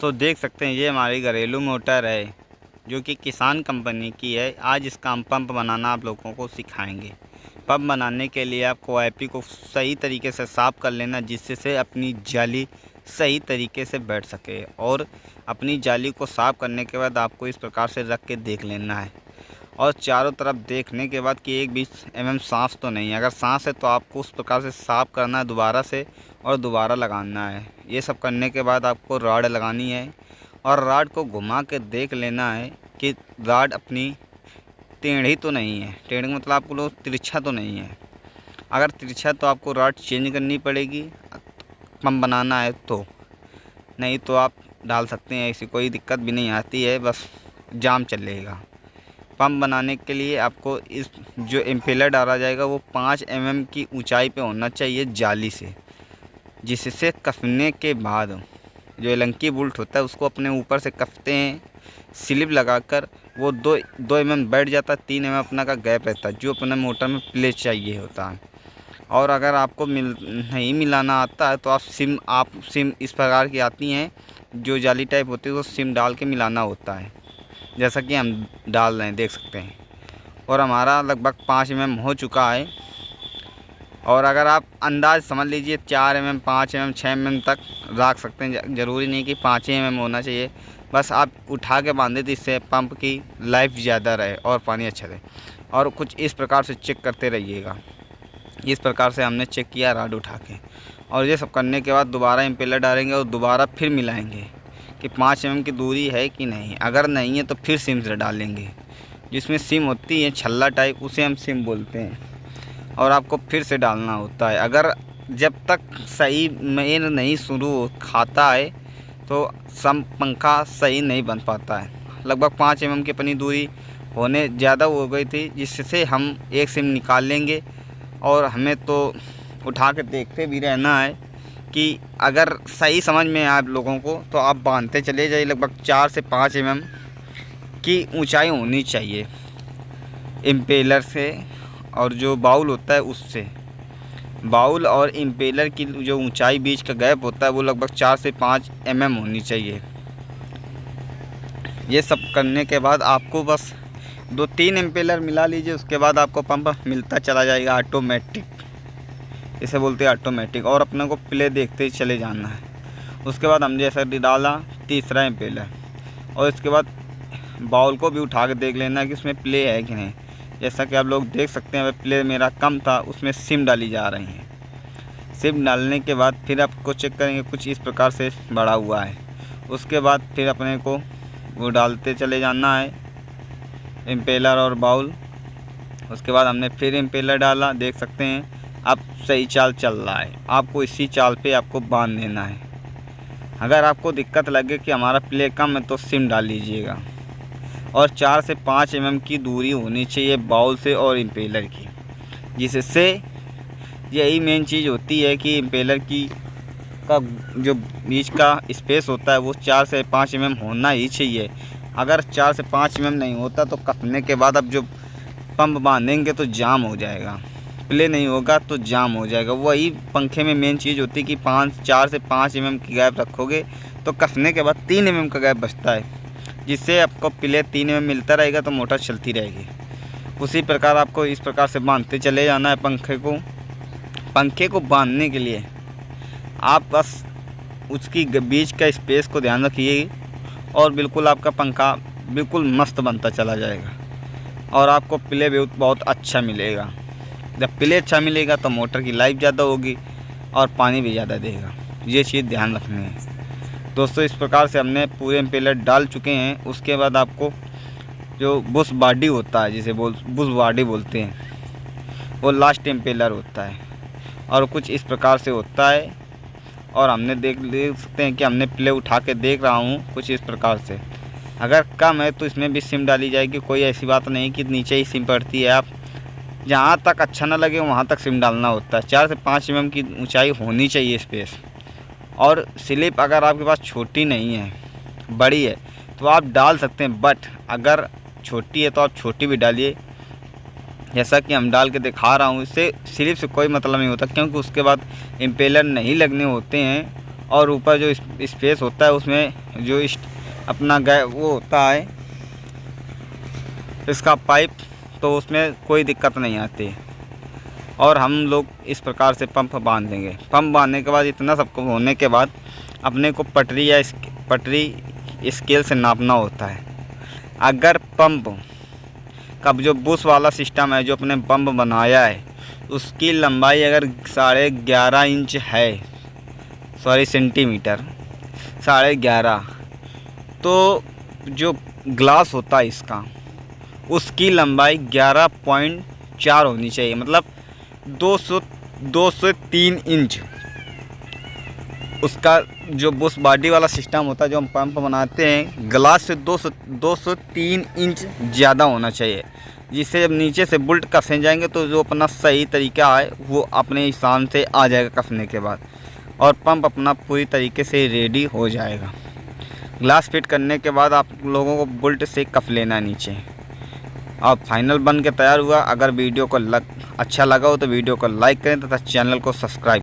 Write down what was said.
दोस्तों देख सकते हैं ये हमारी घरेलू मोटर है जो कि किसान कंपनी की है। आज इसका हम पंप बनाना आप लोगों को सिखाएंगे। पंप बनाने के लिए आपको आईपी को सही तरीके से साफ़ कर लेना, जिससे से अपनी जाली सही तरीके से बैठ सके। और अपनी जाली को साफ़ करने के बाद आपको इस प्रकार से रख के देख लेना है और चारों तरफ देखने के बाद कि एक भी सांस तो नहीं है। अगर सांस है तो आपको उस प्रकार से साफ़ करना है दोबारा से और दोबारा लगाना है। ये सब करने के बाद आपको रॉड लगानी है और रॉड को घुमा के देख लेना है कि रॉड अपनी टेढ़ी तो नहीं है। टेढ़ी मतलब आपको लोग तिरछा तो नहीं है। अगर तिरछा है तो आपको रॉड चेंज करनी पड़ेगी पंप बनाना है तो, नहीं तो आप डाल सकते हैं। ऐसी कोई दिक्कत भी नहीं आती है, बस जाम चलेगा। पंप बनाने के लिए आपको इस जो इम्पेलर डाला जाएगा वो 5 mm की ऊंचाई पे होना चाहिए जाली से, जिससे कसने के बाद जो एलंकी बोल्ट होता है उसको अपने ऊपर से कसते हैं स्लिप लगाकर। वो 2 mm बैठ जाता है, 3 mm अपना का गैप रहता है जो अपने मोटर में प्लेट चाहिए होता है। और अगर आपको नहीं मिलाना आता है तो आप सिम इस प्रकार की आती हैं जो जाली टाइप होती है, तो सिम डाल के मिलाना होता है, जैसा कि हम डाल रहे हैं देख सकते हैं। और हमारा लगभग 5 mm हो चुका है। और अगर आप अंदाज़ समझ लीजिए 4 mm 5 mm 6 mm तक रख सकते हैं। ज़रूरी नहीं कि 5 mm होना चाहिए, बस आप उठा के बांधे तो इससे पंप की लाइफ ज़्यादा रहे और पानी अच्छा रहे। और कुछ इस प्रकार से चेक करते रहिएगा। इस प्रकार से हमने चेक किया रॉड उठा के, और ये सब करने के बाद दोबारा इम्पेलर डालेंगे और दोबारा फिर मिलाएंगे कि 5 mm की दूरी है कि नहीं। अगर नहीं है तो फिर सिम से डालेंगे। जिसमें सिम होती है छल्ला टाइप, उसे हम सिम बोलते हैं, और आपको फिर से डालना होता है। अगर जब तक सही मेन नहीं शुरू खाता है तो पंखा सही नहीं बन पाता है। लगभग 5 mm की अपनी दूरी होने ज़्यादा हो गई थी, जिससे हम एक सिम निकाल लेंगे। और हमें तो उठा के देखते भी रहना है कि अगर सही समझ में आए आप लोगों को तो आप बांधते चले जाइए। लगभग 4 से 5 mm की ऊंचाई होनी चाहिए इम्पेलर से, और जो बाउल होता है उससे। बाउल और इम्पेलर की जो ऊंचाई बीच का गैप होता है वो लगभग 4 से 5 mm होनी चाहिए। ये सब करने के बाद आपको बस 2-3 इम्पेलर मिला लीजिए, उसके बाद आपको पंप मिलता चला जाएगा ऑटोमेटिक। इसे बोलते हैं ऑटोमेटिक। और अपने को प्ले देखते ही चले जाना है। उसके बाद हम जैसा डाला तीसरा इम्पेलर, और इसके बाद बाउल को भी उठा के देख लेना कि उसमें प्ले है कि नहीं। जैसा कि आप लोग देख सकते हैं प्ले मेरा कम था, उसमें सिम डाली जा रही है। सिम डालने के बाद फिर आपको चेक करेंगे कुछ इस प्रकार से बढ़ा हुआ है। उसके बाद फिर अपने को वो डालते चले जाना है इम्पेलर और बाउल। उसके बाद हमने फिर इम्पेलर डाला, देख सकते हैं अब सही चाल चल रहा है। आपको इसी चाल पे आपको बांध देना है। अगर आपको दिक्कत लगे कि हमारा प्ले कम है तो सिम डाल लीजिएगा। और 4 से 5 mm की दूरी होनी चाहिए बाउल से और इम्पेलर की, जिससे यही मेन चीज़ होती है कि इम्पेलर की का जो बीच का स्पेस होता है वो 4 से 5 mm होना ही चाहिए। अगर 4 से 5 mm नहीं होता तो कसने के बाद अब जो पंप बांधेंगे तो जाम हो जाएगा, प्ले नहीं होगा तो जाम हो जाएगा। वही पंखे में मेन चीज़ होती है कि 4 से 5 mm की गैप रखोगे तो कसने के बाद 3 mm का गैप बचता है, जिससे आपको प्ले 3 mm मिलता रहेगा तो मोटर चलती रहेगी। उसी प्रकार आपको इस प्रकार से बांधते चले जाना है पंखे को। पंखे को बांधने के लिए आप बस उसकी बीच का स्पेस को ध्यान रखिए और बिल्कुल आपका पंखा बिल्कुल मस्त बनता चला जाएगा और आपको प्ले भी बहुत अच्छा मिलेगा। जब प्ले अच्छा मिलेगा तो मोटर की लाइफ ज़्यादा होगी और पानी भी ज़्यादा देगा। ये चीज़ ध्यान रखनी है दोस्तों। इस प्रकार से हमने पूरे इम्पेलर डाल चुके हैं। उसके बाद आपको जो बुश बॉडी होता है, जिसे बुश बॉडी बोलते हैं, वो लास्ट इम्पेलर होता है और कुछ इस प्रकार से होता है। और हमने देख सकते हैं कि हमने प्ले उठा के देख रहा हूँ कुछ इस प्रकार से। अगर कम है तो इसमें भी सिम डाली जाएगी, कोई ऐसी बात नहीं कि नीचे ही सिम पड़ती है। आप जहाँ तक अच्छा ना लगे वहाँ तक सिम डालना होता है। 4 से 5 mm की ऊंचाई होनी चाहिए स्पेस। और स्लिप अगर आपके पास छोटी नहीं है, बड़ी है तो आप डाल सकते हैं, बट अगर छोटी है तो आप छोटी भी डालिए, जैसा कि हम डाल के दिखा रहा हूँ। इससे स्लिप से कोई मतलब नहीं होता, क्योंकि उसके बाद इम्पेलर नहीं लगने होते हैं और ऊपर जो स्पेस होता है उसमें जो अपना वो होता है इसका पाइप, तो उसमें कोई दिक्कत नहीं आती। और हम लोग इस प्रकार से पंप बांध देंगे। पंप बांधने के बाद इतना सब होने के बाद अपने को पटरी या पटरी स्केल से नापना होता है। अगर पंप का जो बुश वाला सिस्टम है, जो अपने पंप बनाया है, उसकी लंबाई अगर 11.5 इंच है, सॉरी सेंटीमीटर 11.5, तो जो ग्लास होता है इसका, उसकी लंबाई 11.4 होनी चाहिए, मतलब 203 इंच। उसका जो बुश बॉडी वाला सिस्टम होता है, जो हम पंप बनाते हैं, ग्लास से 203 इंच ज़्यादा होना चाहिए, जिससे जब नीचे से बोल्ट कसे जाएंगे तो जो अपना सही तरीका है वो अपने हिसाब से आ जाएगा कसने के बाद, और पंप अपना पूरी तरीके से रेडी हो जाएगा। ग्लास फिट करने के बाद आप लोगों को बोल्ट से कस लेना है नीचे। अब फाइनल बन के तैयार हुआ। अगर वीडियो को अच्छा लगा हो तो वीडियो को लाइक करें तथा चैनल को सब्सक्राइब